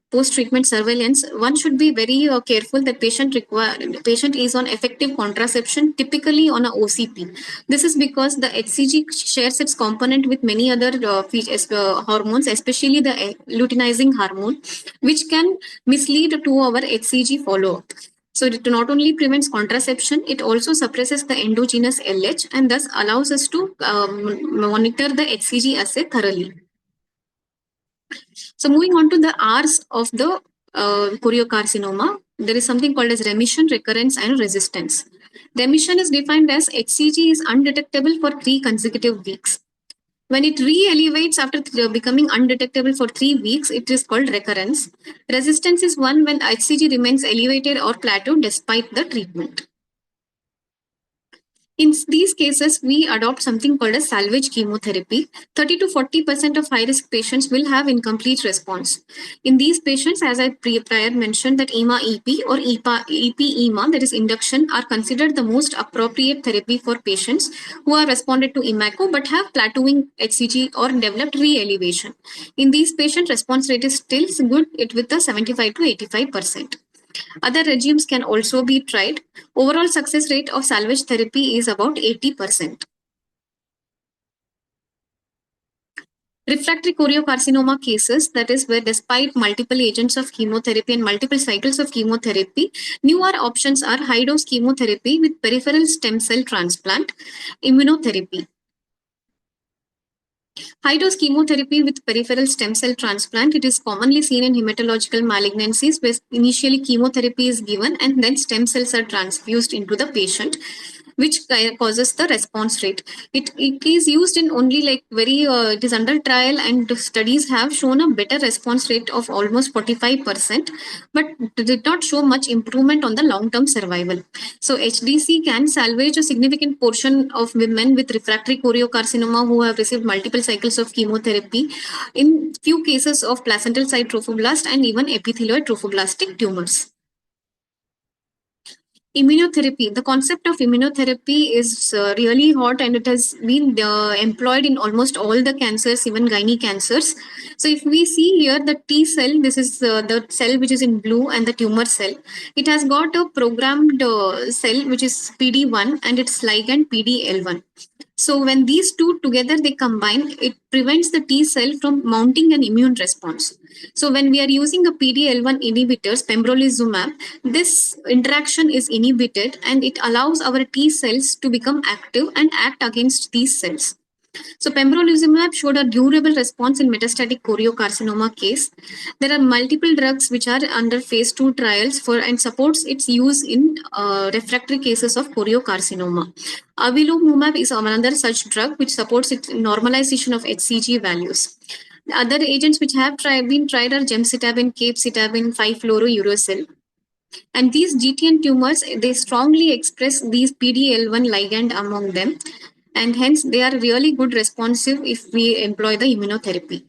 post-treatment surveillance, one should be very careful that patient is on effective contraception, typically on a OCP. This is because the HCG shares its component with many other hormones, especially the luteinizing hormone, which can mislead to our HCG follow-up. So it not only prevents contraception, it also suppresses the endogenous LH and thus allows us to monitor the HCG assay thoroughly. So moving on to the R's of the choriocarcinoma, there is something called as remission, recurrence, and resistance. Remission is defined as HCG is undetectable for 3 consecutive weeks. When it re-elevates after becoming undetectable for 3 weeks, it is called recurrence. Resistance is one when HCG remains elevated or plateaued despite the treatment. In these cases, we adopt something called a salvage chemotherapy. 30 to 40% of high-risk patients will have incomplete response. In these patients, as I prior mentioned, that EMA-EP or EP-EMA, that is induction, are considered the most appropriate therapy for patients who have responded to IMACO but have plateauing HCG or developed re-elevation. In these patients, response rate is still good with a 75 to 85%. Other regimes can also be tried. Overall success rate of salvage therapy is about 80%. Refractory choriocarcinoma cases, that is where despite multiple agents of chemotherapy and multiple cycles of chemotherapy, newer options are high-dose chemotherapy with peripheral stem cell transplant, immunotherapy. High-dose chemotherapy with peripheral stem cell transplant, it is commonly seen in hematological malignancies where initially chemotherapy is given and then stem cells are transfused into the patient, which causes the response rate. It is used in only it is under trial, and studies have shown a better response rate of almost 45%, but did not show much improvement on the long-term survival. So HDC can salvage a significant portion of women with refractory choriocarcinoma who have received multiple cycles of chemotherapy, in few cases of placental site trophoblast and even epithelioid trophoblastic tumors. Immunotherapy. The concept of immunotherapy is really hot, and it has been employed in almost all the cancers, even gynae cancers. So if we see here the T cell, this is the cell which is in blue, and the tumor cell. It has got a programmed cell which is PD1 and its ligand PDL1. So when these two together they combine, it prevents the T cell from mounting an immune response. So when we are using a PDL1 inhibitors, pembrolizumab, this interaction is inhibited and it allows our T cells to become active and act against these cells. So pembrolizumab showed a durable response in metastatic choriocarcinoma case. There are multiple drugs which are under phase 2 trials for and supports its use in refractory cases of choriocarcinoma. Avelumab is another such drug which supports its normalization of HCG values. The other agents which have been tried are gemcitabine, capecitabine, 5-fluorouracil. And these GTN tumors, they strongly express these PDL1 ligand among them, and hence they are really good responsive if we employ the immunotherapy.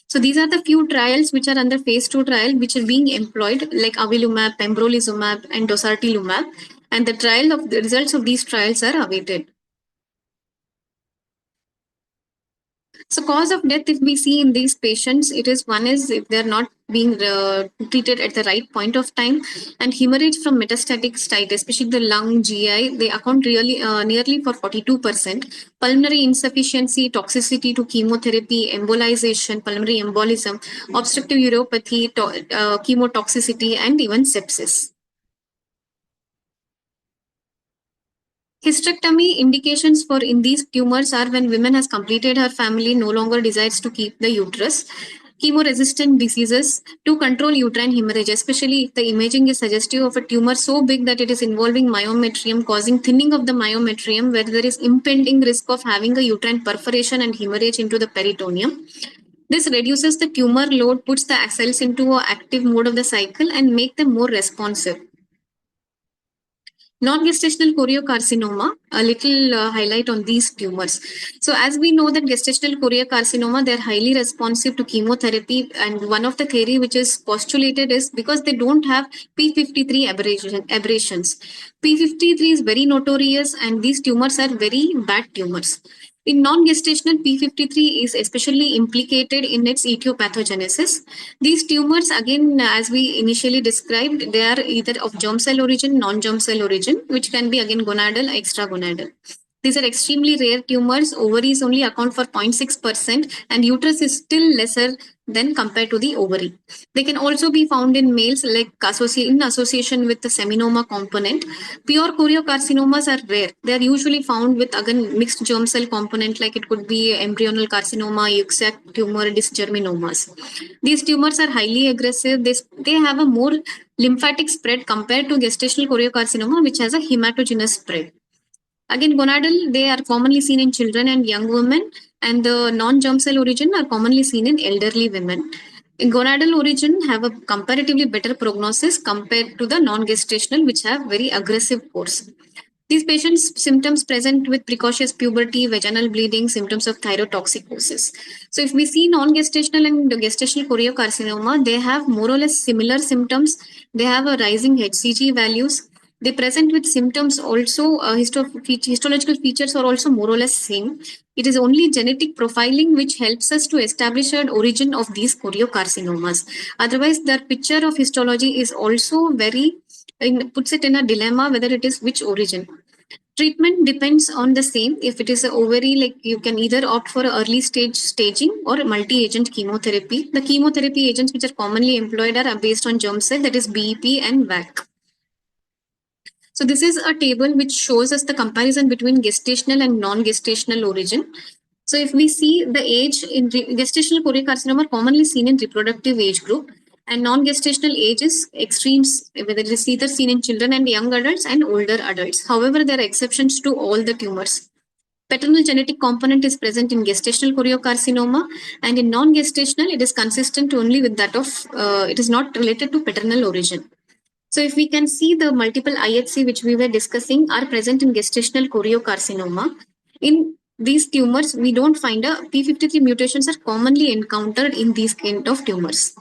So these are the few trials which are under phase 2 trial which are being employed, like avelumab, pembrolizumab, and dostarlimab, and the results of these trials are awaited. So cause of death, if we see in these patients, it is one is if they're not being treated at the right point of time, and hemorrhage from metastatic site, especially the lung, GI, they account really nearly for 42%. Pulmonary insufficiency, toxicity to chemotherapy, embolization, pulmonary embolism, obstructive uropathy, chemotoxicity, and even sepsis. Hysterectomy indications for in these tumors are when women has completed her family, no longer desires to keep the uterus. Chemo-resistant diseases to control uterine hemorrhage, especially if the imaging is suggestive of a tumor so big that it is involving myometrium, causing thinning of the myometrium, where there is impending risk of having a uterine perforation and hemorrhage into the peritoneum. This reduces the tumor load, puts the cells into an active mode of the cycle, and make them more responsive. Non-gestational choriocarcinoma, a little highlight on these tumors. So as we know that gestational choriocarcinoma, they're highly responsive to chemotherapy, and one of the theory which is postulated is because they don't have P53 aberrations. P53 is very notorious, and these tumors are very bad tumors. In non-gestational, P53 is especially implicated in its etiopathogenesis. These tumors, again, as we initially described, they are either of germ cell origin, non-germ cell origin, which can be again gonadal, extragonadal. These are extremely rare tumors. Ovaries only account for 0.6%, and uterus is still lesser than compared to the ovary. They can also be found in males, like in association with the seminoma component. Pure choriocarcinomas are rare. They are usually found with again mixed germ cell component, like it could be embryonal carcinoma, exact tumor, dysgerminomas. These tumors are highly aggressive. They have a more lymphatic spread compared to gestational choriocarcinoma, which has a hematogenous spread. Again, gonadal, they are commonly seen in children and young women, and the non-germ cell origin are commonly seen in elderly women. In gonadal origin have a comparatively better prognosis compared to the non-gestational, which have very aggressive course. These patients' symptoms present with precocious puberty, vaginal bleeding, symptoms of thyrotoxicosis. So if we see non-gestational and gestational choriocarcinoma, they have more or less similar symptoms. They have a rising HCG values. They present with symptoms also, histological features are also more or less same. It is only genetic profiling which helps us to establish an origin of these choriocarcinomas. Otherwise, their picture of histology is also very, puts it in a dilemma whether it is which origin. Treatment depends on the same. If it is an ovary, like you can either opt for early stage staging or multi-agent chemotherapy. The chemotherapy agents which are commonly employed are based on germ cell, that is BEP and VAC. So this is a table which shows us the comparison between gestational and non-gestational origin. So if we see the age in gestational choriocarcinoma are commonly seen in reproductive age group, and non-gestational age is extremes, whether it is either seen in children and young adults and older adults. However, there are exceptions to all the tumors. Paternal genetic component is present in gestational choriocarcinoma, and in non-gestational, it is consistent only with that of, it is not related to paternal origin. So if we can see the multiple IHC which we were discussing are present in gestational choriocarcinoma. In these tumors, we don't find a P53 mutations are commonly encountered in these kind of tumors.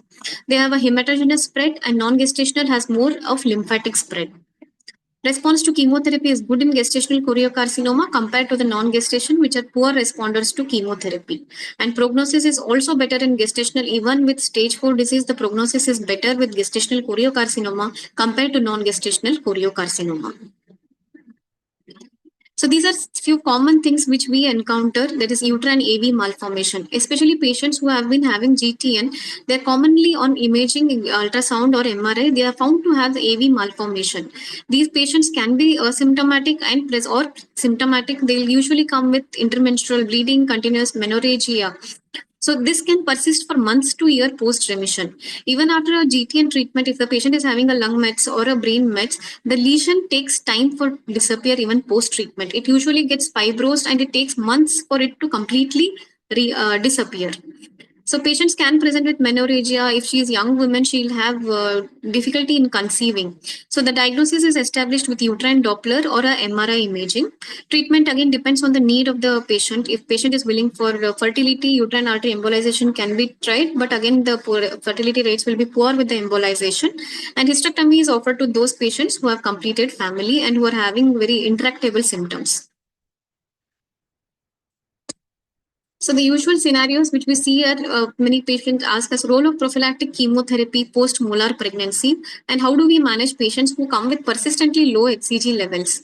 They have a hematogenous spread, and non-gestational has more of lymphatic spread. Response to chemotherapy is good in gestational choriocarcinoma compared to the non-gestation, which are poor responders to chemotherapy. And prognosis is also better in gestational. Even with stage 4 disease, the prognosis is better with gestational choriocarcinoma compared to non-gestational choriocarcinoma. So these are few common things which we encounter, that is uterine AV malformation, especially patients who have been having GTN. They're commonly on imaging, ultrasound or MRI, they are found to have the AV malformation. These patients can be asymptomatic and or symptomatic. They'll usually come with intermenstrual bleeding, continuous menorrhagia. So this can persist for months to year post remission. Even after a GTN treatment, if the patient is having a lung mets or a brain mets, the lesion takes time for disappear even post treatment. It usually gets fibrosed and it takes months for it to completely disappear. So patients can present with menorrhagia. If she is young woman, she'll have difficulty in conceiving. So the diagnosis is established with uterine Doppler or a MRI imaging. Treatment again depends on the need of the patient. If patient is willing for fertility, uterine artery embolization can be tried, but again the fertility rates will be poor with the embolization. And hysterectomy is offered to those patients who have completed family and who are having very intractable symptoms. So the usual scenarios which we see are many patients ask us role of prophylactic chemotherapy post-molar pregnancy, and how do we manage patients who come with persistently low HCG levels.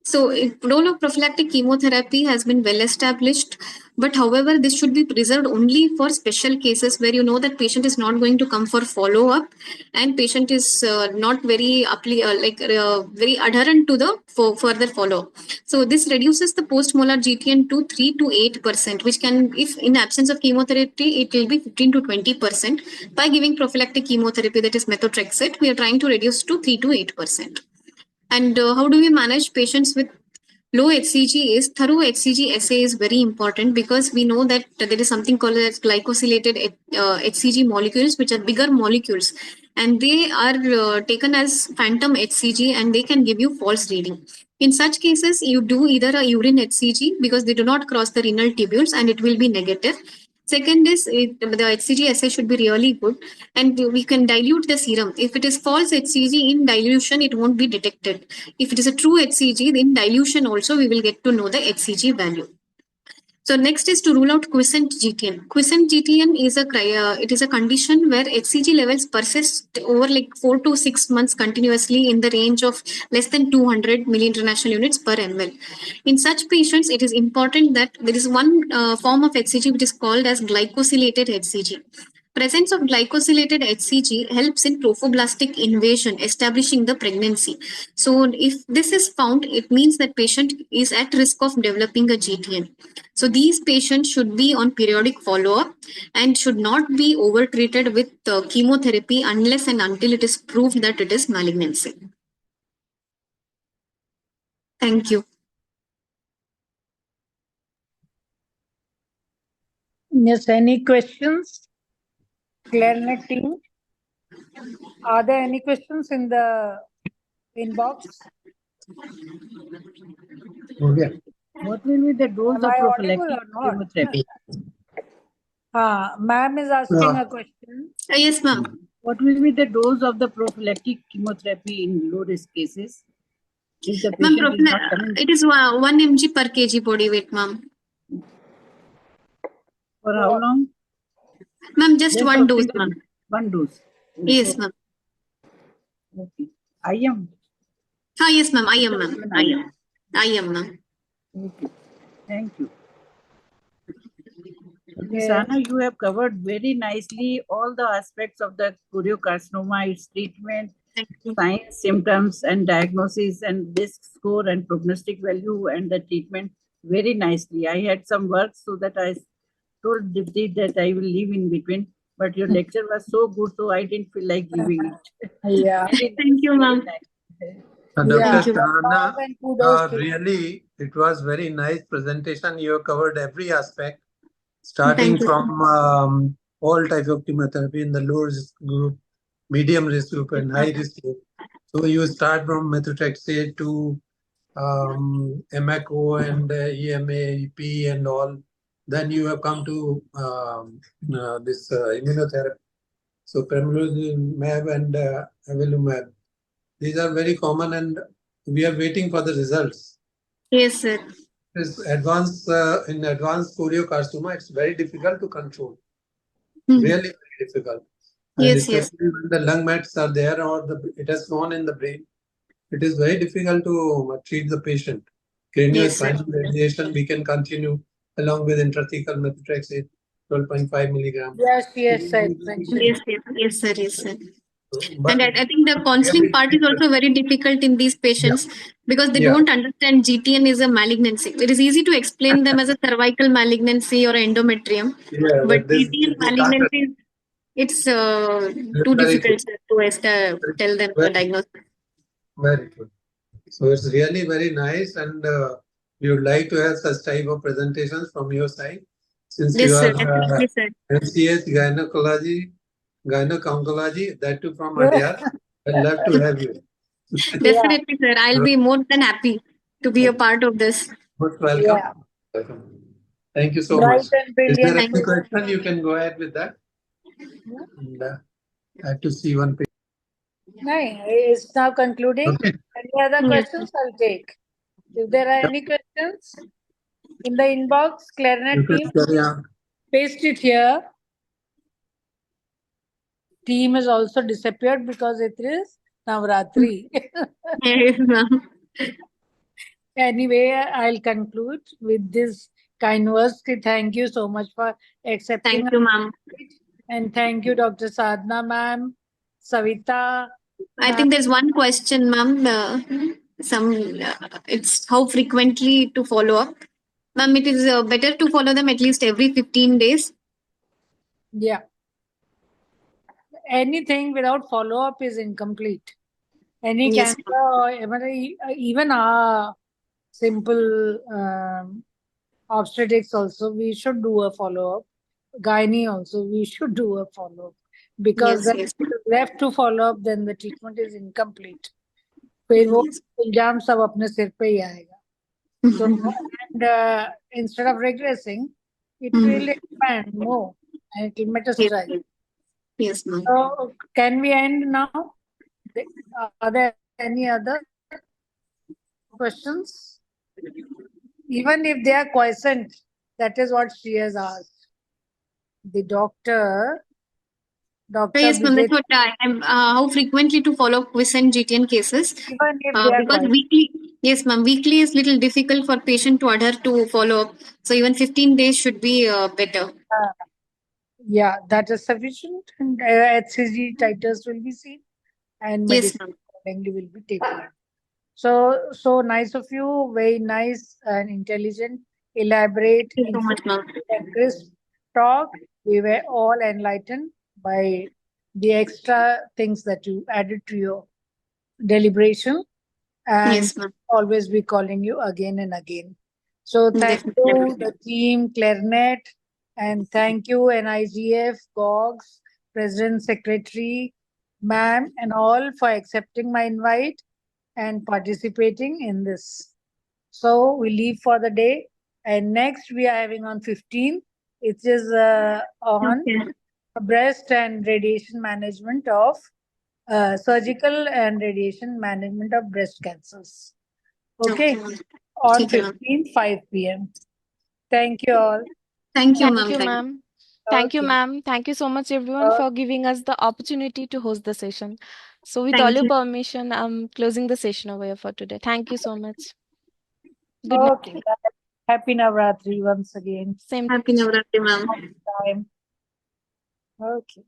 So role of prophylactic chemotherapy has been well established, but however, this should be reserved only for special cases where you know that patient is not going to come for follow-up and patient is not very very adherent to the further follow. So this reduces the post-molar GTN to 3 to 8%, which can, if in absence of chemotherapy, it will be 15 to 20%. By giving prophylactic chemotherapy, that is methotrexate, we are trying to reduce to 3 to 8%. And how do we manage patients with low HCG? Is thorough HCG assay is very important, because we know that there is something called as glycosylated HCG molecules, which are bigger molecules. and they are taken as phantom HCG, and they can give you false reading. In such cases, you do either a urine HCG because they do not cross the renal tubules and it will be negative. Second is the HCG assay should be really good, and we can dilute the serum. If it is false HCG in dilution, it won't be detected. If it is a true HCG, in dilution also we will get to know the HCG value. So next is to rule out quiescent GTN. Quiescent GTN is it is a condition where HCG levels persist over like 4 to 6 months continuously in the range of less than 200 milli-international units per ml. In such patients, it is important that there is one form of HCG which is called as glycosylated HCG. Presence of glycosylated HCG helps in trophoblastic invasion, establishing the pregnancy. So if this is found, it means that patient is at risk of developing a GTN. So these patients should be on periodic follow-up and should not be over-treated with chemotherapy unless and until it is proved that it is malignancy. Thank you. Yes, any questions? Clarinet team? Are there any questions in the inbox? Okay. What will be the dose Am of I audible prophylactic or not? chemotherapy? Ma'am is asking a question. Yes, ma'am. What will be the dose of the prophylactic chemotherapy in low risk cases? If the Ma'am, patient is not coming it is 1 mg per kg body weight, ma'am. for how long? Ma'am, just one of dose, single- ma'am. One dose. Yes, ma'am. Okay. IM. Yes, ma'am. I am, ma'am. I am, ma'am. Okay. Thank you. Yes. Sahana, you have covered very nicely all the aspects of the choriocarcinoma, its treatment, signs, symptoms, and diagnosis, and risk score and prognostic value, and the treatment very nicely. I had some work, so that I told Dipti that I will leave in between. But your lecture was so good, so I didn't feel like giving it. Yeah. Thank you, ma'am. Dr. Yeah. Sahana, And kudos to you. really, it was very nice presentation. You have covered every aspect, starting Thank you. from all types of chemotherapy in the low risk group, medium risk group, and high risk group. So you start from methotrexate to MACO and EMA, EP and all. Then you have come to this immunotherapy. So pembrolizumab and avelumab. These are very common, and we are waiting for the results. Yes, sir. This in advanced choriocarcinoma, it's very difficult to control. Hmm. Really very difficult. And Yes, especially when the lung mets are there or it has gone in the brain, it is very difficult to treat the patient. Craniospinal radiation we can continue along with intrathecal methotrexate, 12.5 milligram. Yes, sir. Thank you. Yes, sir. But And I think the counseling part is also very difficult in these patients because they don't understand GTN is a malignancy. It is easy to explain them as a cervical malignancy or endometrium, but GTN malignancy, it's too difficult to tell them the diagnosis. Very good. So it's really very nice, and we would like to have such type of presentations from your side. Since you are MCS gynec-oncology, that too from Adyar, I'd love to have you. Definitely, sir. I'll be more than happy to be a part of this. Most welcome. Yeah. Welcome. Thank you so Bright much. and Is brilliant. there any question? You can go ahead with that. And, I have to see one page. No, it's now concluding. Okay. Any other questions I'll take. If there are any questions in the inbox, Clarinet You team, can carry on. paste it here. Team has also disappeared because it is Navratri. Yes, ma'am. Anyway, I'll conclude with this kind words. Thank you so much for accepting. Thank you, ma'am. And thank you, Dr. Sadhna, ma'am, Savita. I think there's one question, ma'am. It's how frequently to follow up. Ma'am, it is better to follow them at least every 15 days. Yeah. Anything without follow-up is incomplete. Any Yes, cancer or even our simple obstetrics also, we should do a follow-up. Gynae also, we should do a follow-up. because Yes, then yes. if it is left to follow up, then the treatment is incomplete. फिर वो Yes. इल्जाम सब अपने सिर पे ही आएगा. So, and instead of regressing, it will expand more and it will Yes, metastasize. yes. Yes, ma'am. So, can we end now? Are there any other questions? Even if they are quiescent, that is what she has asked. The doctor Yes, ma'am. Vijay, That's what I'm. How frequently to follow quiescent GTN cases? even if they are Because quiescent. weekly, yes, ma'am. Weekly is little difficult for patient to adhere to follow up. So even 15 days should be better. Yeah, that is sufficient. And HCG titers will be seen and Yes, medicine ma'am. accordingly will be taken. So nice of you, very nice and intelligent, elaborate, Thank you so much, ma'am. and crisp talk. We were all enlightened by the extra things that you added to your deliberation, and Yes, ma'am. always be calling you again and again. So thank Definitely. you, the team, Clarinet, and thank you, NIGF, GOGS, President, Secretary, ma'am, and all for accepting my invite and participating in this. So we leave for the day, and next we are having on 15th. It is on Okay. breast and radiation management of surgical and radiation management of breast cancers. Okay, Okay, ma'am. on Okay, ma'am. 15th, 5 p.m. Thank you all. Thank you, Thank ma'am. you, Thank you. ma'am. Thank you, Okay. ma'am. Thank you so much, everyone, for giving us the opportunity to host the session. So, with all Thank your you. permission, I'm closing the session over here for today. Thank you so much. Good night. Okay. Happy Navratri once again. Same to Happy Navratri, ma'am. Time. Okay.